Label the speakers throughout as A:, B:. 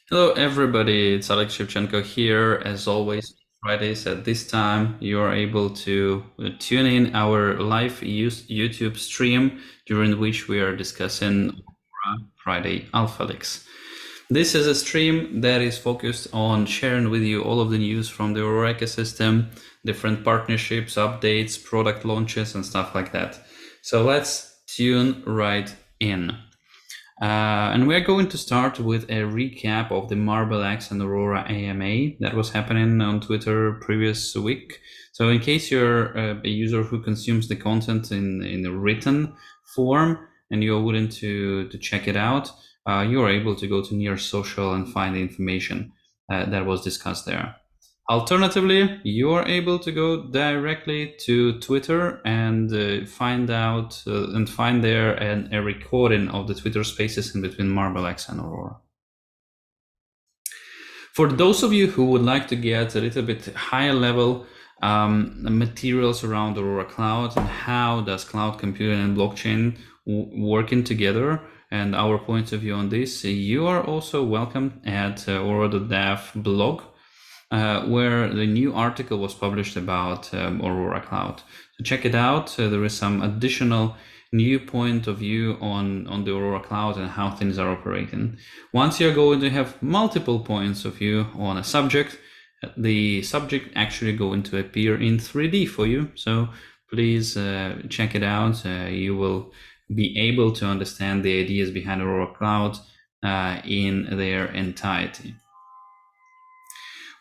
A: Hello, everybody. It's Alex Shevchenko here. As always, Fridays at this time, you are able to tune in our live YouTube stream during which we are discussing Aurora Friday Alpha Leaks. This is a stream that is focused on sharing with you all of the news from the Aurora ecosystem, different partnerships, updates, product launches, and stuff like that. So let's tune right in. And we're going to start with a recap of the Marble X and Aurora AMA that was happening on Twitter previous week. So in case you're a user who consumes the content in a written form and you're willing to check it out, you're able to go to Near Social and find the information that was discussed there. Alternatively, you are able to go directly to Twitter and find there a recording of the Twitter Spaces in between Marble X and Aurora. For those of you who would like to get a little bit higher level materials around Aurora Cloud and how does cloud computing and blockchain working together and our point of view on this, you are also welcome at aurora.dev blog. Where the new article was published about Aurora Cloud. So check it out. There is some additional new point of view on the Aurora Cloud and how things are operating. Once you're going to have multiple points of view on a subject, the subject actually going to appear in 3D for you. So please check it out. You will be able to understand the ideas behind Aurora Cloud in their entirety.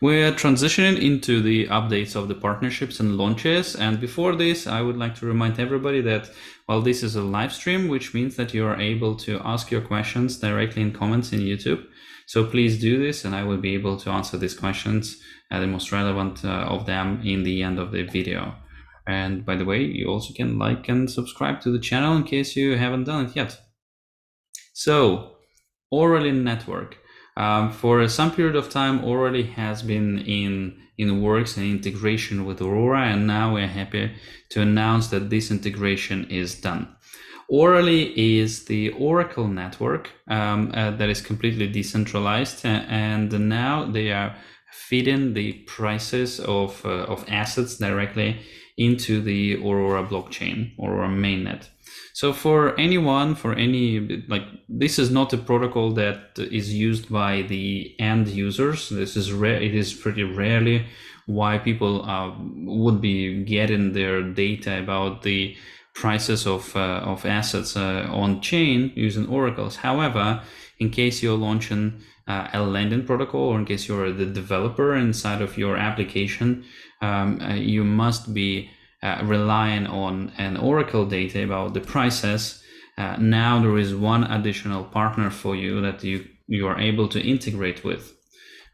A: We're transitioning into the updates of the partnerships and launches. And before this, I would like to remind everybody that while this is a live stream, which means that you are able to ask your questions directly in comments in YouTube. So please do this and I will be able to answer these questions, the most relevant of them in the end of the video. And by the way, you also can like and subscribe to the channel in case you haven't done it yet. So, Orally Network. For some period of time, Orally has been in works and integration with Aurora, and now we're happy to announce that this integration is done. Orally is the Oracle network that is completely decentralized, and now they are feeding the prices of assets directly into the Aurora blockchain, Aurora mainnet. So for anyone, this is not a protocol that is used by the end users. This is rare. It is pretty rarely why people would be getting their data about the prices of assets on chain using oracles. However, in case you're launching a lending protocol, or in case you're the developer inside of your application, you must be relying on an Oracle data about the prices. Now there is one additional partner for you that you are able to integrate with.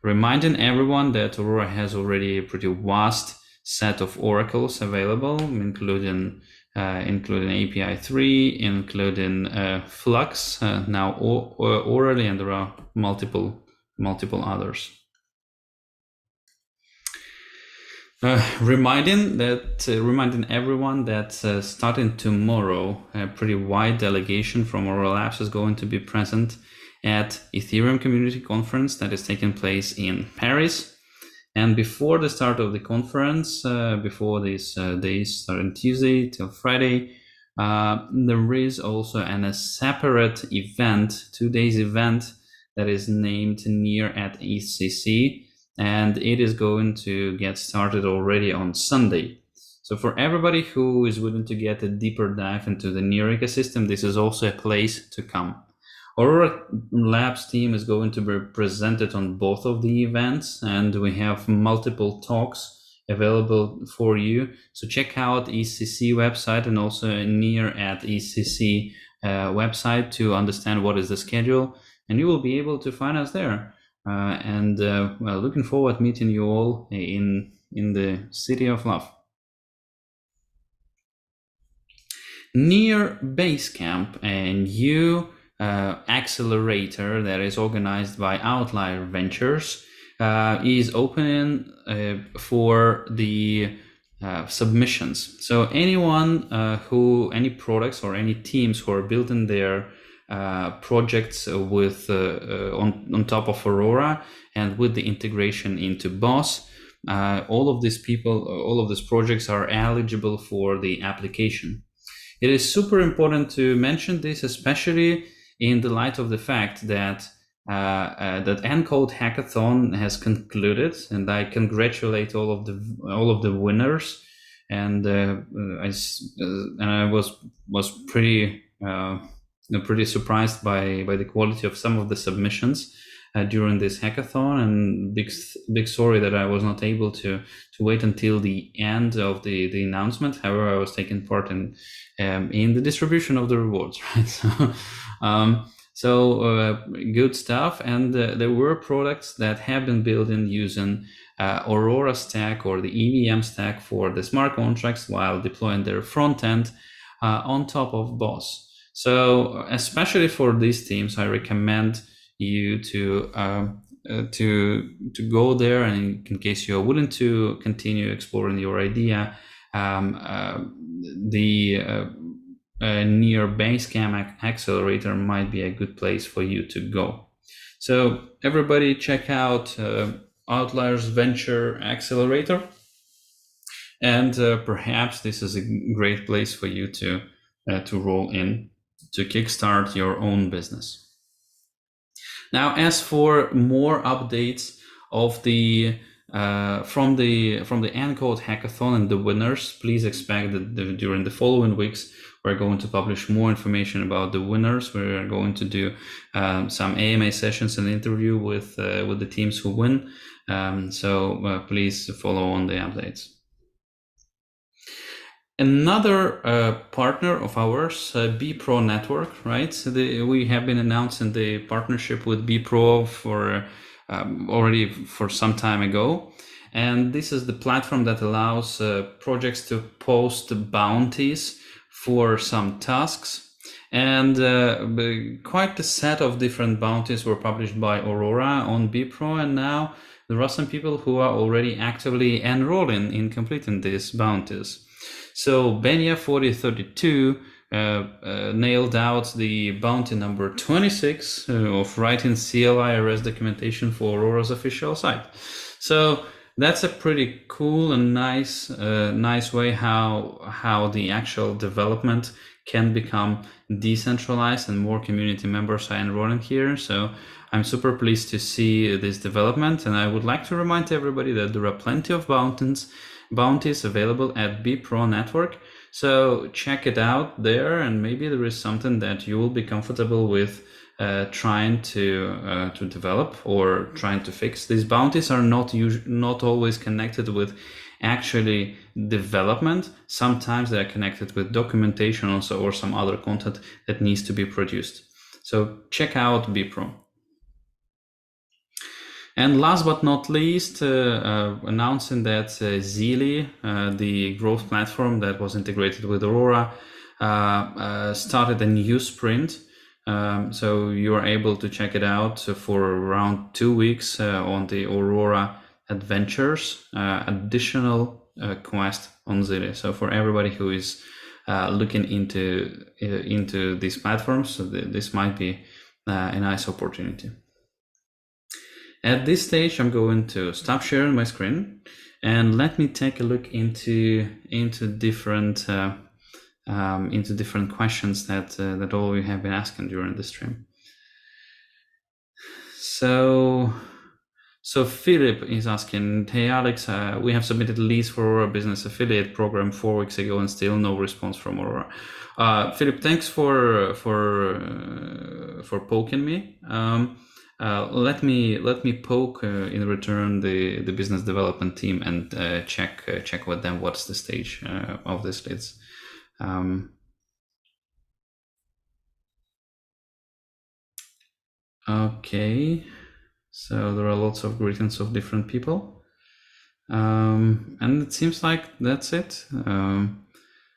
A: Reminding everyone that Aurora has already a pretty vast set of oracles available, including API 3, including Flux, now orally, and there are multiple others. Reminding everyone that starting tomorrow, a pretty wide delegation from Aurora Labs is going to be present at Ethereum Community Conference that is taking place in Paris. And before the start of the conference, before these days starting Tuesday till Friday, there is also a separate event, 2 days event that is named Near at ECC. And it is going to get started already on Sunday. So for everybody who is willing to get a deeper dive into the Near ecosystem, this is also a place to come. Aurora Labs team is going to be presented on both of the events, and we have multiple talks available for you. So check out ECC website and also Near at ECC website to understand what is the schedule, and you will be able to find us there. Well, looking forward to meeting you all in the City of Love. Near Basecamp, a new accelerator that is organized by Outlier Ventures, is opening for the submissions. So anyone any products or any teams who are building their projects with on top of Aurora, and with the integration into Boss, all of these projects are eligible for the application. It is super important to mention this, especially in the light of the fact that that ENCODE hackathon has concluded, and I congratulate all of the winners. And I was pretty surprised by the quality of some of the submissions during this hackathon, and big sorry that I was not able to wait until the end of the announcement. However, I was taking part in the distribution of the rewards, right? So good stuff. And there were products that have been built in using Aurora stack or the EVM stack for the smart contracts while deploying their front end on top of Boss. So especially for these teams, I recommend you to go there, and in case you are willing to continue exploring your idea, near Basecamp Accelerator might be a good place for you to go. So everybody check out Outliers Venture Accelerator, and perhaps this is a great place for you to roll in to kickstart your own business. Now, as for more updates of the from the ENCODE hackathon and the winners, please expect that during the following weeks we're going to publish more information about the winners. We're going to do some AMA sessions and interview with the teams who win. So please follow on the updates. Another partner of ours, bPro Network, right? So we have been announcing the partnership with bPro for already for some time ago. And this is the platform that allows projects to post bounties for some tasks. And quite a set of different bounties were published by Aurora on bPro. And now there are some people who are already actively enrolling in completing these bounties. So Benya 4032 nailed out the bounty number 26 of writing CLIRS documentation for Aurora's official site. So that's a pretty cool and nice way how the actual development can become decentralized and more community members are enrolling here. So I'm super pleased to see this development, and I would like to remind everybody that there are plenty of bounties available at bPro Network. So check it out there, and maybe there is something that you will be comfortable with trying to develop or trying to fix. These bounties are not always connected with actually development. Sometimes they are connected with documentation also, or some other content that needs to be produced. So check out bPro. And last but not least, announcing that Zeely, the growth platform that was integrated with Aurora, started a new sprint. So you are able to check it out for around 2 weeks on the Aurora Adventures additional quest on Zeely. So for everybody who is looking into these platforms, so this might be a nice opportunity. At this stage, I'm going to stop sharing my screen and let me take a look into different questions that all of you have been asking during the stream. So Philip is asking, hey Alex, we have submitted leads for Aurora Business Affiliate Program 4 weeks ago and still no response from Aurora. Philip, thanks for poking me. Let me poke in return the business development team and check with them what's the stage of this leads. Okay, so there are lots of greetings of different people, and it seems like that's it.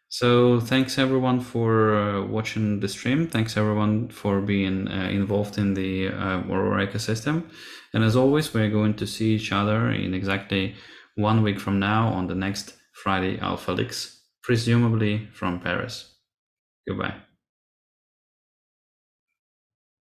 A: So thanks everyone for watching the stream. Thanks everyone for being involved in the Aurora ecosystem. And as always, we're going to see each other in exactly 1 week from now on the next Friday Alpha Leaks, presumably from Paris. Goodbye.